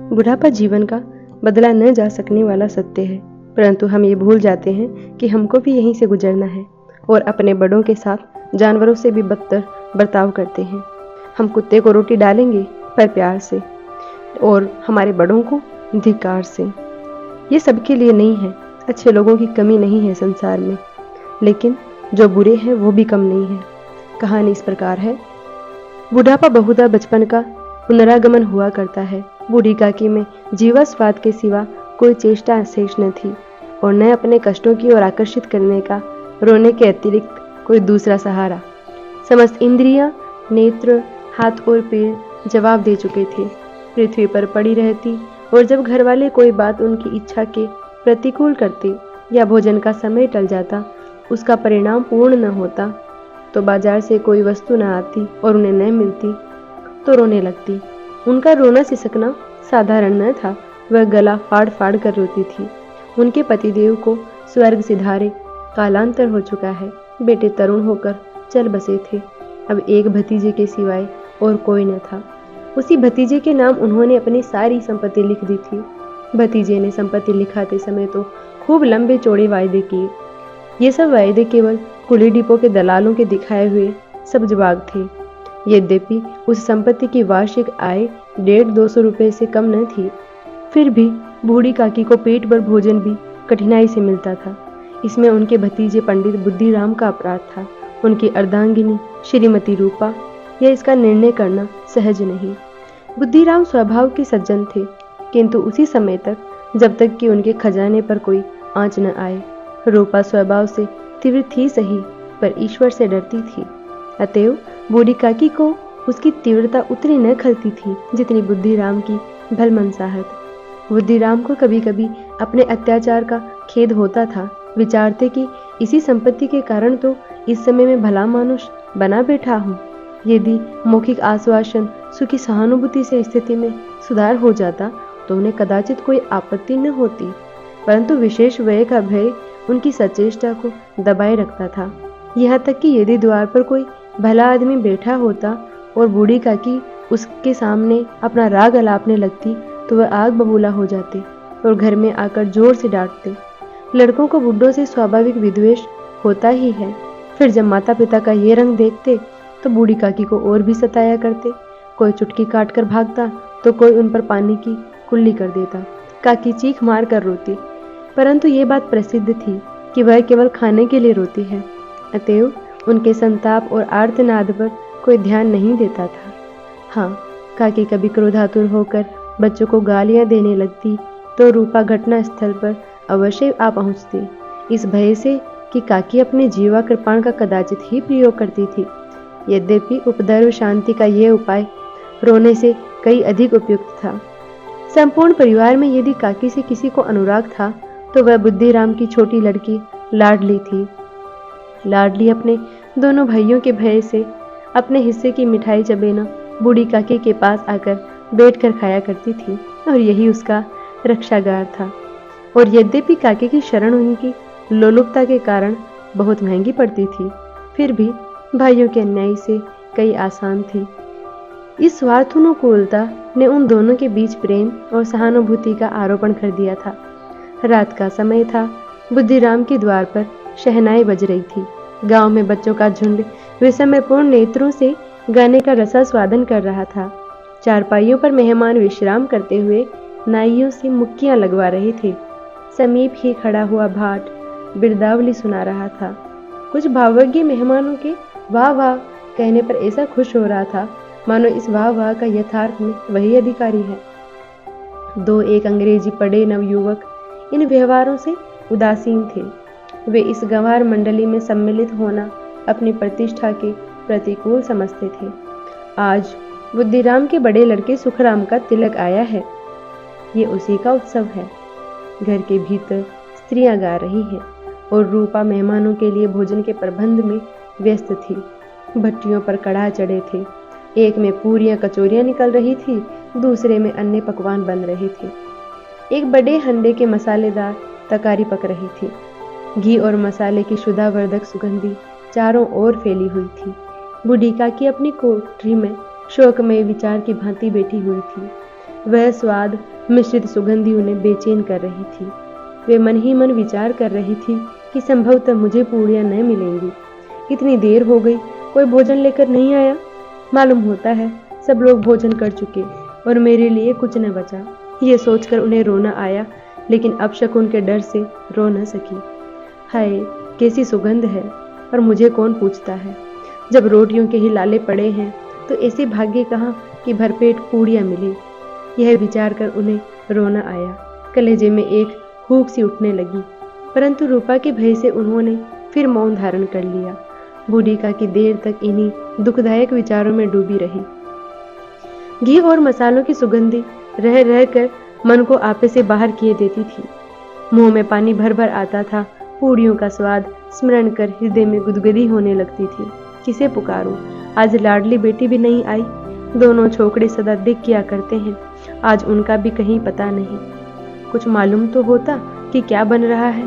बुढ़ापा जीवन का बदला न जा सकने वाला सत्य है, परंतु हम ये भूल जाते हैं कि हमको भी यहीं से गुजरना है और अपने बड़ों के साथ जानवरों से भी बदतर बर्ताव करते हैं। हम कुत्ते को रोटी डालेंगे पर प्यार से और हमारे बड़ों को धिक्कार से। ये सबके लिए नहीं है, अच्छे लोगों की कमी नहीं है संसार में, लेकिन जो बुरे हैं वो भी कम नहीं है। कहानी इस प्रकार है। बुढ़ापा बहुधा बचपन का पुनरागमन हुआ करता है। बूढ़ी काकी में जीवा स्वाद के सिवा कोई चेष्टा शेष न थी और न अपने कष्टों की ओर आकर्षित करने का रोने के अतिरिक्त कोई दूसरा सहारा। समस्त इंद्रियां, नेत्र, हाथ और पैर जवाब दे चुके थे। पृथ्वी पर पड़ी रहती और जब घर वाले कोई बात उनकी इच्छा के प्रतिकूल करते या भोजन का समय टल जाता, उसका परिणाम पूर्ण न होता, तो बाजार से कोई वस्तु न आती और उन्हें न मिलती तो रोने लगती। उनका रोना सिसकना साधारण न था, वह गला फाड़ फाड़ कर रोती थी। उनके पतिदेव को स्वर्ग सिधारे कालांतर हो चुका है। बेटे तरुण होकर चल बसे थे। अब एक भतीजे के सिवाय और कोई न था। उसी भतीजे के नाम उन्होंने अपनी सारी संपत्ति लिख दी थी। भतीजे ने संपत्ति लिखाते समय तो खूब लंबे चौड़े वायदे किए। ये सब वायदे केवल कुली डिपो के दलालों के दिखाए हुए सब्जबाग थे। यद्यपि उस संपत्ति की वार्षिक आय 150-200 रुपये से कम न थी, फिर भी बूढ़ी काकी को पेट भर भोजन भी कठिनाई से मिलता था। इसमें उनके भतीजे पंडित बुद्धिराम का अपराध था। उनकी अर्धांगिनी श्रीमती रूपा यह इसका निर्णय करना सहज नहीं। बुद्धिराम स्वभाव के सज्जन थे, किंतु उसी समय तक जब तक कि उनके खजाने पर कोई आंच न आए। रूपा स्वभाव से तीव्र थी सही, पर ईश्वर से डरती थी। अतएव बूढ़ी काकी को उसकी तीव्रता उतनी न खलती थी जितनी बुद्धिराम की भलमनसाहट। बुद्धिराम को कभी कभी अपने अत्याचार का खेद होता था। विचारते कि इसी संपत्ति के कारण तो इस समय में भला मानुष बना बैठा हूँ। यदि मौखिक आश्वासन, सुखी सहानुभूति से स्थिति में सुधार हो जाता तो उन्हें कदाचित कोई आपत्ति न होती, परंतु विशेष व्यय का भय उनकी सचेष्टा को दबाए रखता था। यहाँ तक कि यदि द्वार पर कोई भला आदमी बैठा होता और बूढ़ी काकी उसके सामने अपना राग अलापने लगती तो वह आग बबूला हो जाते और घर में आकर जोर से डांटते। लड़कों को बुड्ढों से स्वाभाविक विद्वेष होता ही है। फिर जब माता पिता का ये रंग देखते तो बूढ़ी काकी को और भी सताया करते। कोई चुटकी काट कर भागता तो कोई उन पर पानी की कुल्ली कर देता। काकी चीख मार कर रोती, परंतु ये बात प्रसिद्ध थी कि वह केवल खाने के लिए रोती है। अतएव उनके संताप और आर्तनाद पर कोई ध्यान नहीं देता था। हाँ, काकी कभी क्रोधातुर होकर बच्चों को गालियां देने लगती तो रूपा घटना स्थल पर अवश्य आ पहुंचती, इस भय से कि काकी अपने जीवा कृपाण का कदाचित ही प्रयोग करती थी। यद्यपि उपद्रव शांति का यह उपाय रोने से कई अधिक उपयुक्त था। संपूर्ण परिवार में यदि काकी से किसी को अनुराग था तो वह बुद्धिराम की छोटी लड़की लाडली थी। लाडली अपने दोनों भाइयों के भय से अपने हिस्से की मिठाई चबेना बूढ़ी काकी के पास आकर बैठकर खाया करती थी और यही उसका रक्षागार था। और यद्यपि काकी की शरण उनकी लोलुपता के कारण बहुत महंगी पड़ती थी, फिर भी भाइयों के अन्याय से कई आसान थी। इस स्वार्थानुकूलता ने उन दोनों के बीच प्रेम और सहानुभूति का आरोपण कर दिया था। रात का समय था। बुद्धिराम के द्वार पर शहनाई बज रही थी। गांव में बच्चों का झुंड विषमयपूर्ण नेत्रों से गाने का रसास्वादन कर रहा था। चारपाइयों पर मेहमान विश्राम करते हुए नाइयों से मुक्कियां लगवा रहे थे। समीप ही खड़ा हुआ भाट बिरदावली सुना रहा था। कुछ भावज्ञ मेहमानों के वाह वाह कहने पर ऐसा खुश हो रहा था मानो इस वाह वाह का यथार्थ में वही अधिकारी है। दो एक अंग्रेजी पढ़े नवयुवक इन व्यवहारों से उदासीन थे। वे इस गंवार मंडली में सम्मिलित होना अपनी प्रतिष्ठा के प्रतिकूल समझते थे। आज बुद्धिराम के बड़े लड़के सुखराम का तिलक आया है। ये उसी का उत्सव है। घर के भीतर स्त्रियां गा रही हैं और रूपा मेहमानों के लिए भोजन के प्रबंध में व्यस्त थी। भट्टियों पर कड़ाह चढ़े थे। एक में पूरियां कचौरियां निकल रही थी, दूसरे में अन्य पकवान बन रहे थे। एक बड़े हंडे के मसालेदार तकारी पक रही थी। घी और मसाले की शुद्धावर्धक सुगंधी चारों ओर फैली हुई थी। बूढ़ी काकी अपनी कोठरी में शोकमय विचार की भांति बैठी हुई थी। वह स्वाद मिश्रित सुगंधी उन्हें बेचैन कर रही थी। वे मन ही मन विचार कर रही थी कि संभवतः मुझे पूड़ियां न मिलेंगी। इतनी देर हो गई, कोई भोजन लेकर नहीं आया। मालूम होता है सब लोग भोजन कर चुके और मेरे लिए कुछ न बचा। ये सोचकर उन्हें रोना आया, लेकिन अपशकुन के डर से रो न सकी। हाय, कैसी सुगंध है, और मुझे कौन पूछता है। जब रोटियों के ही लाले पड़े हैं तो ऐसे भाग्य कहाँ कि भरपेट पूड़ियां मिली। यह विचार कर उन्हें रोना आया। कलेजे में एक हूक सी उठने लगी, परंतु रूपा के भय से उन्होंने फिर मौन धारण कर लिया। बूढ़ी काकी देर तक इन्हीं दुखदायक विचारों में डूबी रही। घी और मसालों की सुगंधी रह रह कर मन को आपे से बाहर किए देती थी। मुंह में पानी भर भर आता था। पूड़ियों का स्वाद स्मरण कर हृदय में गुदगुदी होने लगती थी। किसे पुकारूं? आज लाडली बेटी भी नहीं आई। दोनों छोकरे सदा दिख किया करते हैं, आज उनका भी कहीं पता नहीं। कुछ मालूम तो होता कि क्या बन रहा है।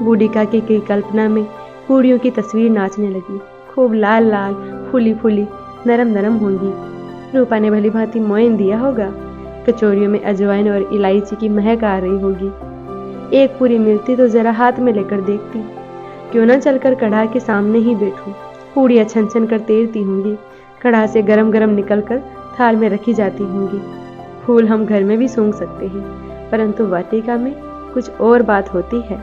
बूढ़ी काकी की कल्पना में पूड़ियों की तस्वीर नाचने लगी। खूब लाल लाल, फूली फूली, नरम नरम होंगी। रूपा ने भली भांति मोयन दिया होगा। कचौरियों में अजवाइन और इलायची की महक आ रही होगी। एक पूरी मिलती तो जरा हाथ में लेकर देखती। क्यों न चलकर कढ़ा के सामने ही बैठूं। पूड़ियां छन छन कर तैरती होंगी। कढ़ा से गरम गरम निकलकर थाल में रखी जाती होंगी। फूल हम घर में भी सूंघ सकते हैं, परंतु वाटिका में कुछ और बात होती है।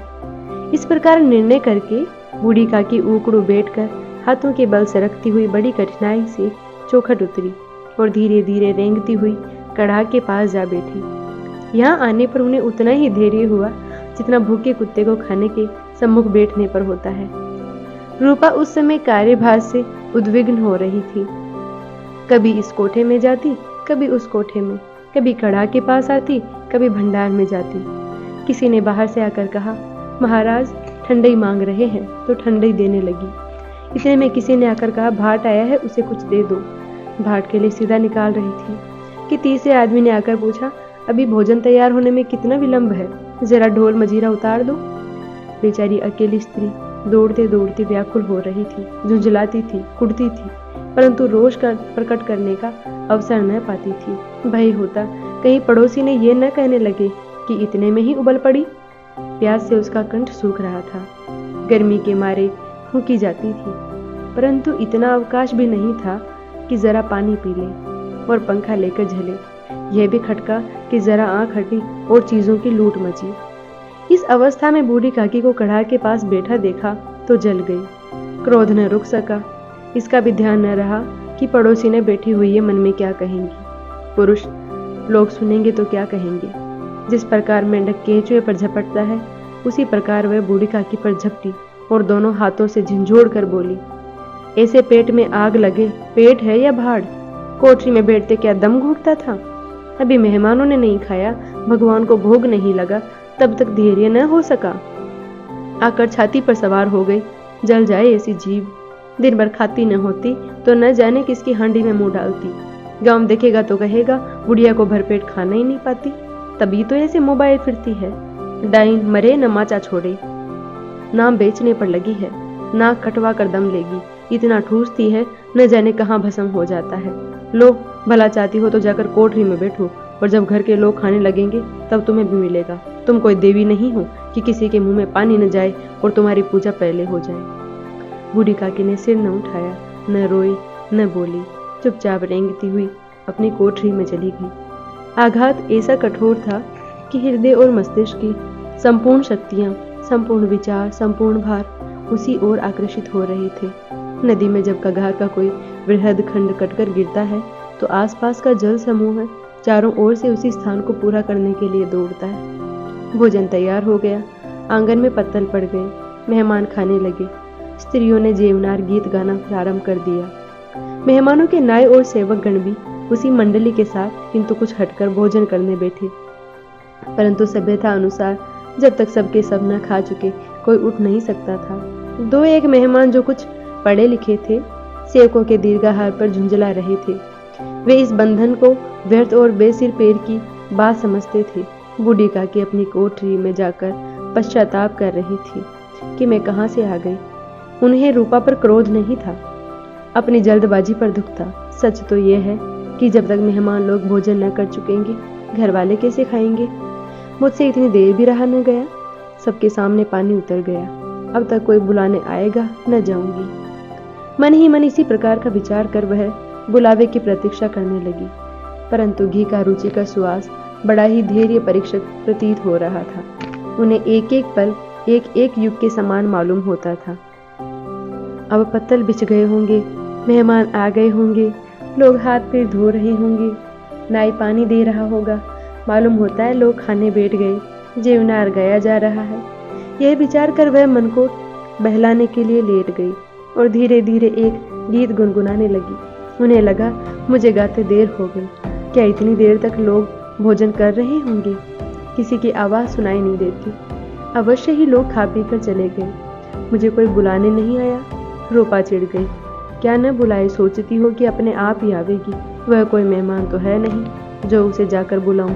इस प्रकार निर्णय करके बूढ़ी काकी ऊकड़ू बैठकर हाथों के बल से रखती हुई बड़ी कठिनाई से चौखट उतरी और धीरे धीरे रेंगती हुई कढ़ा के पास जा बैठी। यहाँ आने पर उन्हें उतना ही धैर्य हुआ जितना भूखे कुत्ते को खाने के सम्मुख बैठने पर होता है। रूपा उस समय कार्यभार से उद्विग्न हो रही थी। कभी इस कोठे में जाती, कभी उस कोठे में, कभी कढ़ा के पास आती, कभी भंडार में जाती। किसी ने बाहर से आकर कहा, महाराज ठंडई मांग रहे हैं, तो ठंडई देने लगी। इतने में किसी ने आकर कहा, भाट आया है, उसे कुछ दे दो। भाट के लिए सीधा निकाल रही थी कि तीसरे आदमी ने आकर पूछा, अभी भोजन तैयार होने में कितना विलंब है, जरा ढोल मजीरा उतार दो। बेचारी अकेली स्त्री दौड़ते दौड़ते व्याकुल हो रही थी, झुंझलाती थी, कुड़ती थी, परंतु रोष प्रकट करने का अवसर न पाती थी। भय होता कहीं पड़ोसी ने यह न कहने लगे कि इतने में ही उबल पड़ी। प्यास से उसका कंठ सूख रहा था। गर्मी के मारे फूंकी जाती थी, परंतु इतना अवकाश भी नहीं था कि जरा पानी पी ले और पंखा लेकर झले। यह भी खटका कि जरा आंख हटी और चीजों की लूट मची। इस अवस्था में बूढ़ी काकी को कढ़ा के पास बैठा देखा तो जल गई। क्रोध न रुक सका। इसका भी ध्यान न रहा कि पड़ोसी ने बैठी हुई है, मन में क्या कहेंगी। पुरुष लोग सुनेंगे तो क्या कहेंगे। जिस प्रकार मेंढक केंचुए पर झपटता है, उसी प्रकार वह बूढ़ी काकी पर झपटी और दोनों हाथों से झंझोड़ कर बोली, ऐसे पेट में आग लगे, पेट है या भाड़? कोठरी में बैठते क्या दम घुटता था? अभी मेहमानों ने नहीं खाया, भगवान को भोग नहीं लगा, तब तक धैर्य न हो सका। आकर छाती पर सवार हो गई। जल जाए ऐसी जीव। दिन भर खाती न होती तो न जाने किसकी हांडी में मुंह डालती। गांव देखेगा तो कहेगा, बुढ़िया को भरपेट खाना ही नहीं पाती, तभी तो ऐसे मोबाइल फिरती है। डाइन मरे न माचा छोड़े। नाम बेचने पर लगी है, नाक कटवा कर दम लेगी। इतना ठूसती है, न जाने कहाँ भस्म हो जाता है। लो, भला चाहती हो तो जाकर कोठरी में बैठो, और जब घर के लोग खाने लगेंगे तब तुम्हें भी मिलेगा। तुम कोई देवी नहीं हो कि किसी के मुंह में पानी न जाए और तुम्हारी पूजा पहले हो जाए। बूढ़ी काकी ने सिर न उठाया, न रोई, न बोली, चुपचाप रेंगती हुई अपनी कोठरी में चली गई। आघात ऐसा कठोर था कि हृदय और मस्तिष्क की संपूर्ण शक्तियां, संपूर्ण विचार, संपूर्ण भार उसी ओर आकर्षित हो रहे थे। नदी में जब कगार का कोई वृहद खंड कटकर गिरता है तो आसपास का जल समूह चारों ओर से उसी स्थान को पूरा करने के लिए दौड़ता है। भोजन तैयार हो गया। आंगन में पत्तल पड़ गए। मेहमान खाने लगे। स्त्रियों ने जेवनार गीत गाना प्रारंभ कर दिया। मेहमानों के नाई और सेवक गण भी उसी मंडली के साथ किंतु कुछ हटकर भोजन करने बैठे, परंतु सभ्यता अनुसार जब तक सबके सब न खा चुके कोई उठ नहीं सकता था। दो एक मेहमान जो कुछ पढ़े लिखे थे, सेवकों के दीर्घाहार पर झुंझला रहे थे। वे इस बंधन को व्यर्थ और बेसिर पैर की बात समझते थे। बूढ़ी काकी अपनी कोठरी में जाकर पश्चाताप कर रही थी कि मैं कहाँ से आ गई। उन्हें रूपा पर क्रोध नहीं था, अपनी जल्दबाजी पर दुख था। सच तो यह है कि जब तक मेहमान लोग भोजन न कर चुकेंगे घर वाले कैसे खाएंगे? मुझसे इतनी देर भी रहा न गया। सबके सामने पानी उतर गया। अब तक कोई बुलाने आएगा न जाऊंगी। मन ही मन इसी प्रकार का विचार कर वह बुलावे की प्रतीक्षा करने लगी, परंतु घी का रुचिकर सुवास बड़ा ही धैर्य परीक्षक प्रतीत हो रहा था। उन्हें एक एक पल एक एक युग के समान मालूम होता था। अब पत्तल बिछ गए होंगे, मेहमान आ गए होंगे, लोग हाथ पैर धो रहे होंगे, नाई पानी दे रहा होगा, मालूम होता है लोग खाने बैठ गए, जीवनार गया जा रहा है। यह विचार कर वह मन को बहलाने के लिए लेट गई और धीरे धीरे एक गीत गुनगुनाने लगी। उन्हें लगा मुझे गाते देर हो गई। क्या इतनी देर तक लोग भोजन कर रहे होंगे? किसी की आवाज़ सुनाई नहीं देती। अवश्य ही लोग खा पी कर चले गए। मुझे कोई बुलाने नहीं आया। रूपा चिढ़ गई। क्या न बुलाए, सोचती हो कि अपने आप ही आवेगी। वह कोई मेहमान तो है नहीं जो उसे जाकर बुलाऊं।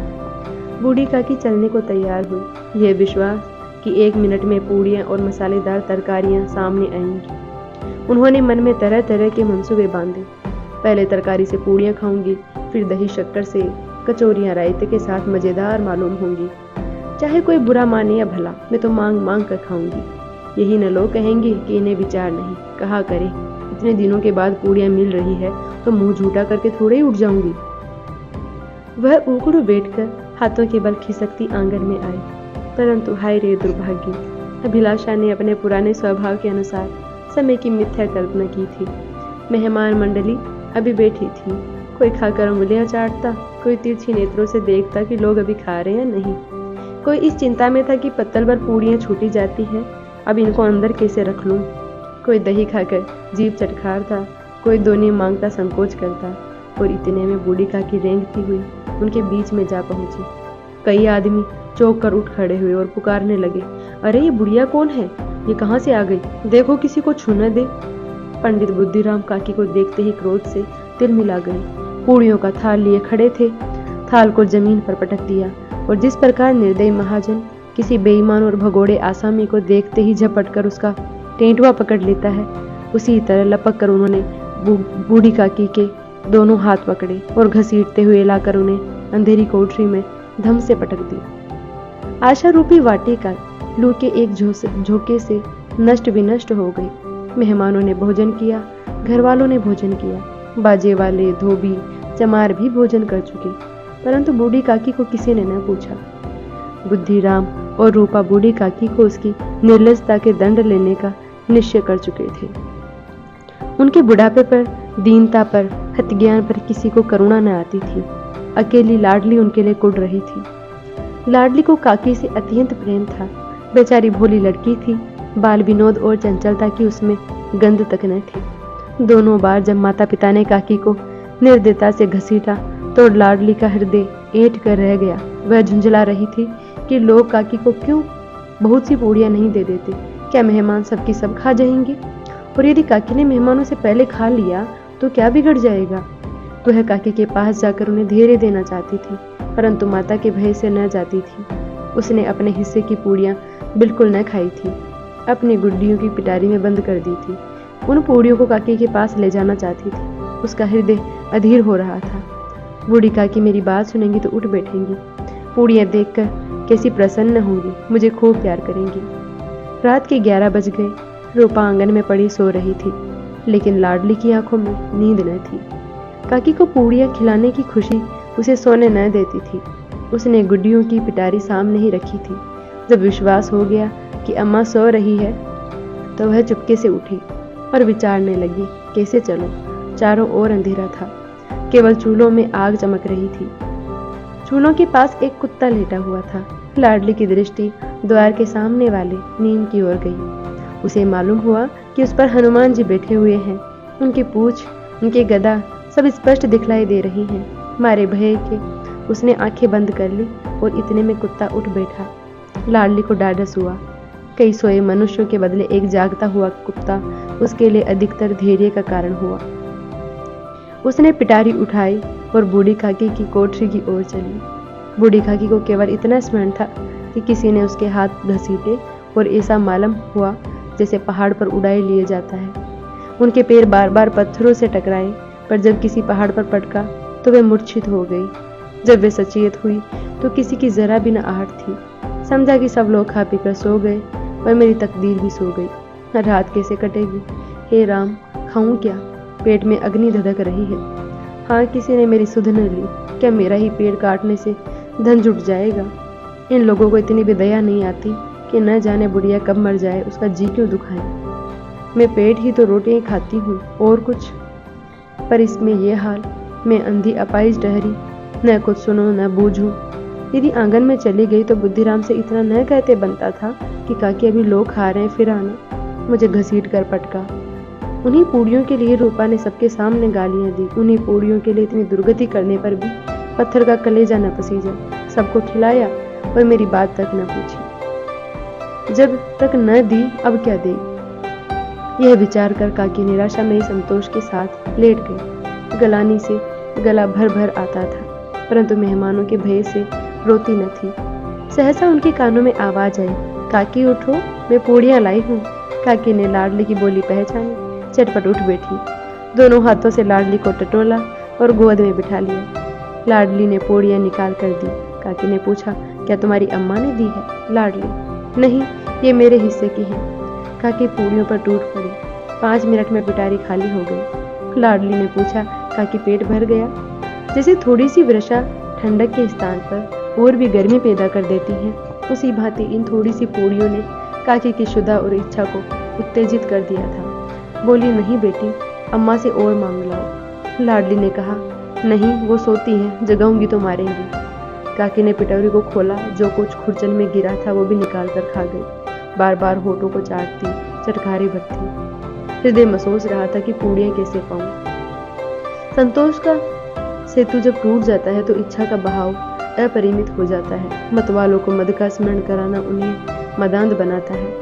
बूढ़ी काकी चलने को तैयार हुई, यह विश्वास कि 1 मिनट में पूड़ियाँ और मसालेदार तरकारियाँ सामने आएंगी। उन्होंने मन में तरह तरह के मंसूबे बांधे। पहले तरकारी से पूड़ियाँ खाऊंगी, फिर दही शक्कर से कचौरियाँ रायते के साथ मज़ेदार मालूम होंगी। चाहे कोई बुरा माने या भला, मैं तो मांग मांग कर खाऊंगी। यही न लोग कहेंगे कि इन्हें विचार नहीं। कहा करे, इतने दिनों के बाद पूड़ियाँ मिल रही है तो मुंह झूठा करके थोड़े ही उठ जाऊंगी। वह उकड़ू बैठकर हाथों के बल खिसकती आंगन में आई, परंतु हाय रे दुर्भाग्य, अभिलाषा ने अपने पुराने स्वभाव के अनुसार समय की मिथ्या कल्पना की थी। मेहमान मंडली अभी बैठी थी। कोई खाकर उंगलियां चाटता, कोई तिरछी नेत्रों से देखता कि लोग अभी खा रहे हैं नहीं। कोई इस चिंता में था कि पत्तल भर पूड़ियाँ छूटी जाती हैं, अब इनको अंदर कैसे रख लूं। कोई दही खाकर जीभ चटखारता, कोई दोने मांगता संकोच करता, और इतने में बूढ़ी काकी रेंगती हुई उनके बीच में जा पहुंची। कई आदमी चौंक कर उठ खड़े हुए और पुकारने लगे, अरे ये बुढ़िया कौन है? ये कहाँ से आ गई? देखो किसी को छूने दे। पंडित बुद्धिराम काकी को देखते ही क्रोध से तिलमिला गए। पूड़ियों का थाल लिए खड़े थे। थाल को जमीन पर पटक दिया और जिस प्रकार निर्दयी महाजन किसी बेईमान और भगोड़े आसामी को देखते ही झपट कर उसका टेंटुआ पकड़ लेता है, उसी तरह लपक कर उन्होंने बूढ़ी काकी के दोनों हाथ पकड़े और घसीटते हुए लाकर उन्हें अंधेरी कोठरी में धम से पटक दी। आशा रूपी वाटिका लू के एक झोंके से नष्ट विनष्ट हो गई। मेहमानों ने भोजन किया, घर वालों ने भोजन किया, बाजे वाले, धोबी, चमार भी भोजन कर चुके, परंतु बूढ़ी काकी को किसी ने न पूछा। बुद्धिराम और रूपा बूढ़ी काकी को उसकी निर्लजता के दंड लेने का निश्चय कर चुके थे। उनके बुढ़ापे पर, दीनता पर, हतज्ञान पर किसी को करुणा न आती थी। अकेली लाडली उनके लिए कुढ़ रही थी। लाडली को काकी से अत्यंत प्रेम था। बेचारी भोली लड़की थी, बाल विनोद और चंचलता की उसमें गंध तक न थी। दोनों बार जब माता पिता ने काकी को निर्दयता से घसीटा तो लाडली का हृदय ऐंठ कर रह गया। वह झुंझला रही थी कि लोग काकी को क्यों बहुत सी पूड़ियाँ नहीं दे देते। क्या मेहमान सबकी सब खा जाएंगे? और यदि काकी ने मेहमानों से पहले खा लिया तो क्या बिगड़ जाएगा? वह काकी के पास जाकर उन्हें धैर्य देना चाहती थी, परंतु माता के भय से न जाती थी। उसने अपने हिस्से की पूड़ियाँ बिल्कुल न खाई थी, अपनी गुड्डियों की पिटारी में बंद कर दी थी। उन पूड़ियों को काकी के पास ले जाना चाहती थी। उसका हृदय अधीर हो रहा था। बूढ़ी काकी मेरी बात सुनेंगी तो उठ बैठेंगी, पूड़ियाँ देखकर कैसी प्रसन्न होंगी, मुझे खूब प्यार करेंगी। रात के 11 बज गए। रूपा आंगन में पड़ी सो रही थी, लेकिन लाडली की आंखों में नींद न थी। काकी को पूड़ियाँ खिलाने की खुशी उसे सोने न देती थी। उसने गुड्डियों की पिटारी सामने ही रखी थी। जब विश्वास हो गया कि अम्मा सो रही है तो वह चुपके से उठी और विचारने लगी, कैसे चलो। चारों ओर अंधेरा था, केवल चूल्हों में आग चमक रही थी। चूल्हों के पास एक कुत्ता लेटा हुआ था। लाडली की दृष्टि द्वार के सामने वाले नीम की ओर गई। उसे मालूम हुआ कि उस पर हनुमान जी बैठे हुए हैं। उनकी पूंछ, उनके गदा सब स्पष्ट दिखलाई दे रही हैं। मारे भय के उसने आंखें बंद कर ली और इतने में कुत्ता उठ बैठा। लाडली को ढाढ़स हुआ। कई सोए मनुष्यों के बदले एक जागता हुआ कुत्ता उसके लिए अधिकतर धैर्य का कारण हुआ। उसने पिटारी उठाई और बूढ़ी काकी की कोठरी की ओर चली। बूढ़ी काकी को केवल इतना स्मरण था कि किसी ने उसके हाथ घसीटे और ऐसा मालूम हुआ जैसे पहाड़ पर उड़ाए लिए जाता है। उनके पैर बार बार पत्थरों से टकराए, पर जब किसी पहाड़ पर पटका तो वह मूर्छित हो गई। जब वे सचेत हुई तो किसी की जरा भी न आहट थी। समझा कि सब लोग खा पीकर सो गए और मेरी तकदीर भी सो गई। रात कैसे कटेगी? हे राम, खाऊं क्या? पेट में अग्नि धधक रही है। हाँ, किसी ने मेरी सुध न ली। क्या मेरा ही पेड़ काटने से धन जुट जाएगा? इन लोगों को इतनी भी दया नहीं आती कि न जाने बुढ़िया कब मर जाए, उसका जी क्यों दुखाए। मैं पेट ही तो रोटियां खाती हूँ और कुछ, पर इसमें यह हाल। मैं अंधी अपाहिज ठहरी, न कुछ सुनो न बूझूं। यदि आंगन में चली गई तो बुद्धिराम से इतना न कहते बनता था कि काकी अभी लोग खा रहे हैं, फिर आना। मुझे घसीट कर पटका। उन्हीं पूड़ियों के लिए रूपा ने सबके सामने गालियां दी। उन्हीं पूड़ियों के लिए इतनी दुर्गति करने पर भी पत्थर का कलेजा न पसीजा। सबको खिलाया और मेरी बात तक न पूछी। जब तक न दी अब क्या देगी, यह विचार कर काकी निराशा में संतोष के साथ लेट गई। गलानी से गला भर भर आता था, परंतु मेहमानों के भय से रोती न थी। सहसा उनके कानों में आवाज आई, काकी उठो, मैं पूड़ियां लाई हूँ। काकी ने लाडली की बोली पहचानी, चटपट उठ बैठी। दोनों हाथों से लाडली को टटोला और गोद में बिठा लिया। लाडली ने पूड़ियां निकाल कर दी। काकी ने पूछा, क्या तुम्हारी अम्मा ने दी है? लाडली, नहीं, ये मेरे हिस्से की है। काकी पूड़ियों पर टूट पड़ी। 5 मिनट में पिटारी खाली हो गई। लाडली ने पूछा, काकी पेट भर गया? जैसे थोड़ी सी वर्षा ठंडक के स्थान पर और भी गर्मी पैदा कर देती है, उसी भांति इन थोड़ी सी पूड़ियों ने काकी की शुदा और इच्छा को उत्तेजित कर दिया था। बोली, नहीं बेटी, अम्मा से और मांग लाओ। लाडली ने कहा, नहीं, वो सोती हैं, जगाऊंगी तो मारेंगी। काकी ने पिटौरी को खोला। जो कुछ खुरचन में गिरा था वो भी निकाल कर खा गई। बार बार होठों को चाटती, चटखारी भरती। हृदय महसूस रहा था कि पूड़ियां कैसे पाऊं। संतोष का सेतु जब टूट जाता है तो इच्छा का बहाव अपरिमित हो जाता है। मतवालों को मद का स्मरण कराना उन्हें मदांध बनाता है।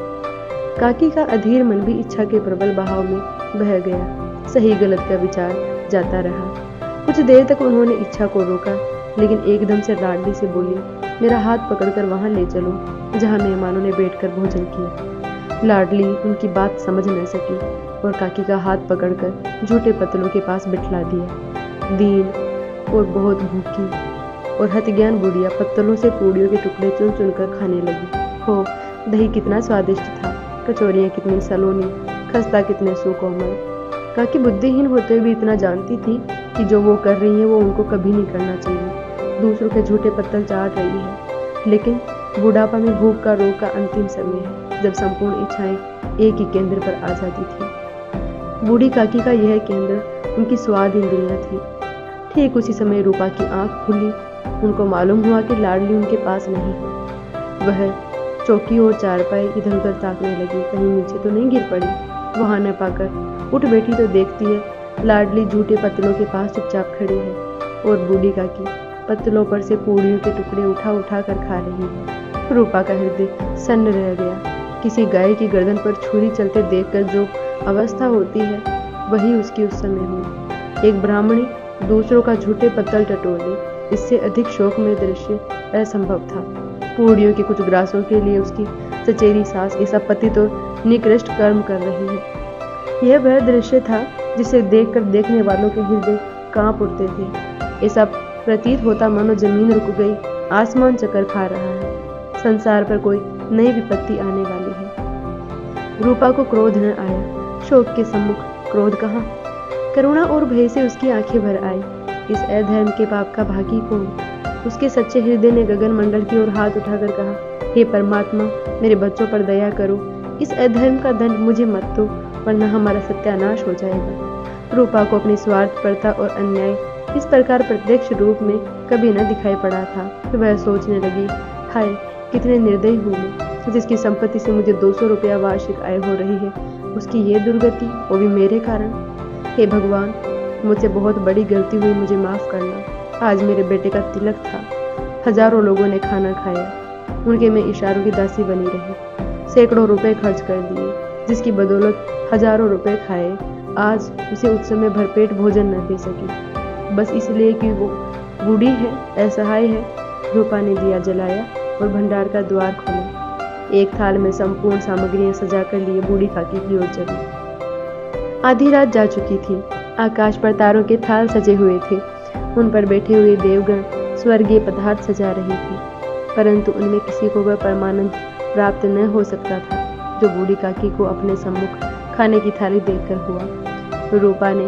काकी का अधीर मन भी इच्छा के प्रबल बहाव में बह गया। सही गलत का विचार जाता रहा। कुछ देर तक उन्होंने इच्छा को रोका, लेकिन एकदम से लाडली से बोली, मेरा हाथ पकड़कर वहां ले चलो जहां मेहमानों ने बैठकर भोजन किया। लाडली उनकी बात समझ न सकी और काकी का हाथ पकड़कर झूठे पत्तलों के पास बिठला दिया। दीन और बहुत भूखी और हतज्ञान बुढ़िया पत्तलों से पूड़ियों के टुकड़े चुन चुनकर खाने लगी। हो, दही कितना स्वादिष्ट था, कचौरियां कितनी सलोनी, खस्ता कितने सुकोमल। काकी बुद्धिहीन होते हुए भी इतना जानती थी कि जो वो कर रही है वो उनको कभी नहीं करना चाहिए। दूसरों के झूठे पत्तल चाट रही है, लेकिन बुढ़ापा में भूख का रोग का अंतिम समय है, जब संपूर्ण इच्छाएं एक ही केंद्र पर आ जाती थी। बूढ़ी काकी का यह केंद्र उनकी स्वाद इंद्रियां थी। ठीक उसी समय रूपा की आंख खुली। उनको मालूम हुआ कि लाडली उनके पास नहीं है। वह चौकी और चारपाई इधर उधर ताकने लगी, कहीं नीचे तो नहीं गिर पड़ी। वहां न पाकर उठ बैठी तो देखती है लाडली झूठे पत्तलों के पास चुपचाप खड़ी है और बूढ़ी काकी पत्तलों पर से पूड़ियों के टुकड़े उठा उठा कर खा रही है। रूपा का हृदय सन्न रह गया। किसी गाय की गर्दन पर छुरी चलते देखकर जो अवस्था होती है वही उसकी उस समय हुई। एक ब्राह्मणी दूसरों का झूठे पत्तल टटोले, इससे अधिक शोकमय दृश्य असंभव था। पूड़ियों के कुछ ग्रासों के लिए उसकी सचेरी सास ऐसा पतित और निकृष्ट कर्म कर रही है। यह वह दृश्य था जिसे देखकर देखने वालों के हृदय कांप उठते थे। ऐसा प्रतीत होता मानो जमीन रुक गई, आसमान चक्कर खा रहा है, संसार पर कोई नई विपत्ति आने वाली है। रूपा को क्रोध न आया। शोक के सम्मुख क्रोध कहाँ? करुणा और भय से उसकी आंखें भर आई। इस अधर्म के पाप का भागी कौन? उसके सच्चे हृदय ने गगन मंडल की ओर हाथ उठाकर कहा, हे परमात्मा, मेरे बच्चों पर दया करो। इस अधर्म का दंड मुझे मत दो, वरना हमारा सत्यानाश हो जाएगा। रूपा को अपनी स्वार्थपरता और अन्याय इस प्रकार प्रत्यक्ष रूप में कभी न दिखाई पड़ा था। तो वह सोचने लगी, हाय कितने निर्दयी हूँ मैं, जिसकी संपत्ति से मुझे 200 रुपया वार्षिक आय हो रही है, उसकी ये दुर्गति, वो भी मेरे कारण। हे भगवान, मुझसे बहुत बड़ी गलती हुई, मुझे माफ करना। आज मेरे बेटे का तिलक था, हजारों लोगों ने खाना खाया, उनके मैं इशारों की दासी बनी रही, सैकड़ों रुपए खर्च कर दिए, जिसकी बदौलत हजारों रुपए खाए, आज उसे उत्सव में भरपेट भोजन न दे सकी, बस इसलिए कि वो बूढ़ी है, असहाय है। रूपा ने दिया जलाया और भंडार का द्वार खोला। एक थाल में संपूर्ण सामग्रियां सजा कर लिए बूढ़ी काकी की ओर चली। आधी रात जा चुकी थी। आकाश पर तारों के थाल सजे हुए थे। उन पर बैठे हुए देवगण स्वर्गीय पदार्थ सजा रही थी, परंतु उनमें किसी को वह परमानंद प्राप्त न हो सकता था जो बूढ़ी काकी को अपने सम्मुख खाने की थाली देखकर हुआ। रूपा ने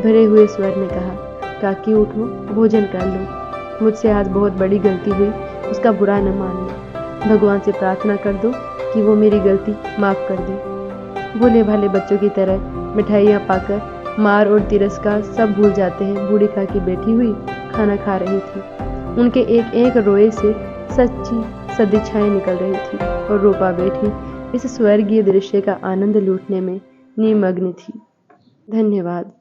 भरे हुए स्वर में कहा, काकी उठो, भोजन कर लो। मुझसे आज बहुत बड़ी गलती हुई, उसका बुरा न मानना। भगवान से प्रार्थना कर दो कि वो मेरी गलती माफ कर दे। भोले भाले बच्चों की तरह मिठाइयाँ पाकर मार और तिरस्कार सब भूल जाते हैं। बूढ़ी काकी बैठी हुई खाना खा रही थी। उनके एक एक रोए से सच्ची सदिच्छाएं निकल रही थी और रूपा बैठी इस स्वर्गीय दृश्य का आनंद लूटने में निमग्न थी। धन्यवाद।